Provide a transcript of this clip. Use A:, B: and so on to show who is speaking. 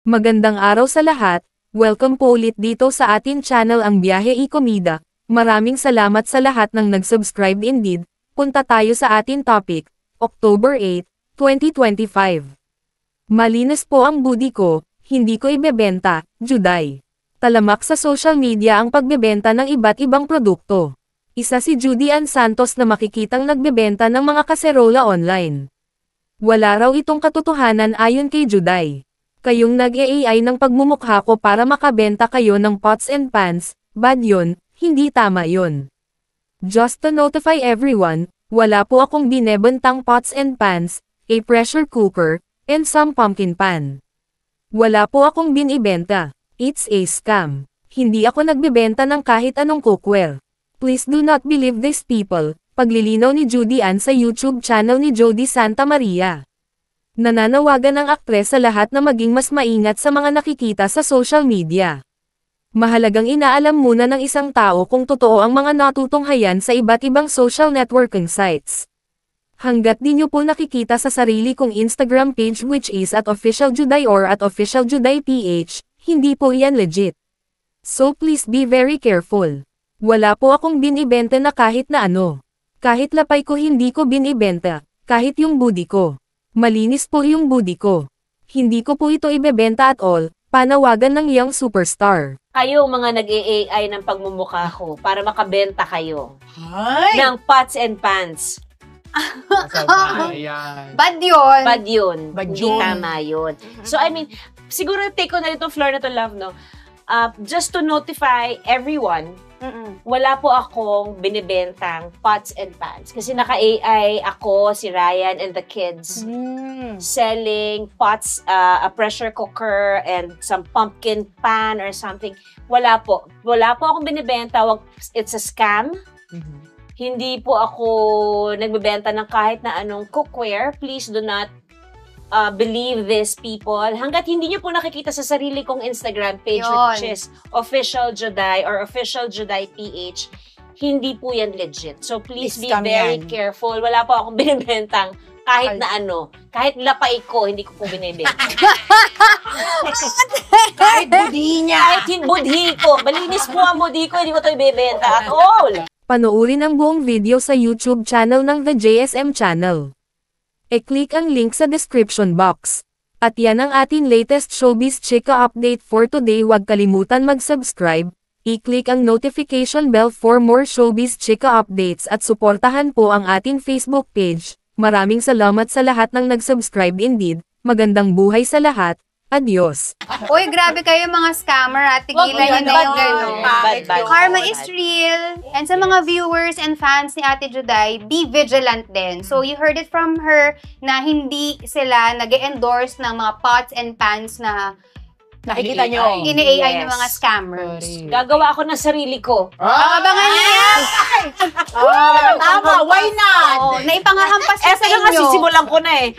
A: Magandang araw sa lahat, welcome po ulit dito sa atin channel ang Biyahe y Comida. Maraming salamat sa lahat ng nag-subscribe indeed. Punta tayo sa atin topic, October 8, 2025. Malinis po ang budi ko, hindi ko ibebenta, Juday. Talamak sa social media ang pagbebenta ng iba't ibang produkto. Isa si Judy Ann Santos na makikitang nagbebenta ng mga kaserola online. Wala raw itong katotohanan ayon kay Juday. Kayong nag-AI ng pagmumukha ko para makabenta kayo ng pots and pans, bad yun, hindi tama yun. Just to notify everyone, wala po akong binebentang pots and pans, a pressure cooker, and some pumpkin pan. Wala po akong binibenta. It's a scam. Hindi ako nagbebenta ng kahit anong cookware. Please do not believe these people. Paglilinaw ni Judy Ann sa YouTube channel ni Jody Santa Maria. Nananawagan ang aktres sa lahat na maging mas maingat sa mga nakikita sa social media. Mahalagang inaalam muna ng isang tao kung totoo ang mga natutunghayan sa iba't ibang social networking sites. Hanggat di nyo po nakikita sa sarili kong Instagram page which is at Official Juday or at Official Juday PH, hindi po yan legit. So please be very careful. Wala po akong binibenta na kahit na ano. Kahit lapay ko hindi ko binibenta, kahit yung budi ko. Malinis po yung budi ko. Hindi ko po ito ibebenta at all, panawagan ng young superstar.
B: Kayo mga nag-AI ng pagmumukha ko para makabenta kayo ng pots and pans.
C: Bad yun.
B: Bad yun.
C: Bad
B: Hindi
C: yun.
B: tama yun. So I mean, siguro take ko na itong floor na to, love, no? Just to notify everyone, wala po akong binibentang pots and pans. Kasi naka-AI ako, si Ryan and the kids selling pots, a pressure cooker, and some pumpkin pan or something. Wala po. Wala po akong binibenta. It's a scam. Hindi po ako nagbebenta ng kahit na anong cookware. Please do not believe these people. Hanggat hindi nyo po nakikita sa sarili kong Instagram page, which is Official Juday or Official Juday PH, hindi po yan legit. So please be very careful. Wala po akong binibentang kahit na ano. Kahit lapay ko, hindi ko po binibenta.
C: Kahit budhi niya.
B: Kahit budhi ko. Malinis po ang budhi ko, hindi ko ito ibebenta at all.
A: Panoorin ang buong video sa YouTube channel ng The JSM Channel. E-click ang link sa description box. At yan ang ating latest showbiz chika update for today. Huwag kalimutan mag-subscribe, i-click ang notification bell for more showbiz chika updates at suportahan po ang ating Facebook page. Maraming salamat sa lahat ng nag-subscribe indeed. Magandang buhay sa lahat. Adios.
C: Uy, grabe kayo mga scammer at tigilan nyo na yung gano'n. Karma is real. And sa mga viewers and fans ni Ate Juday, be vigilant din. So you heard it from her na hindi sila nag-endorse ng mga pots and pans na
D: Nakikita nyo.
C: ini-AI ng mga scammers.
B: Gagawa ako ng sarili ko.
C: Abangan niyo yan!
D: Tama, why not?
C: Naipangahampas ko sa
B: Eto na nga,
C: inyo.
B: sisimulan ko na eh.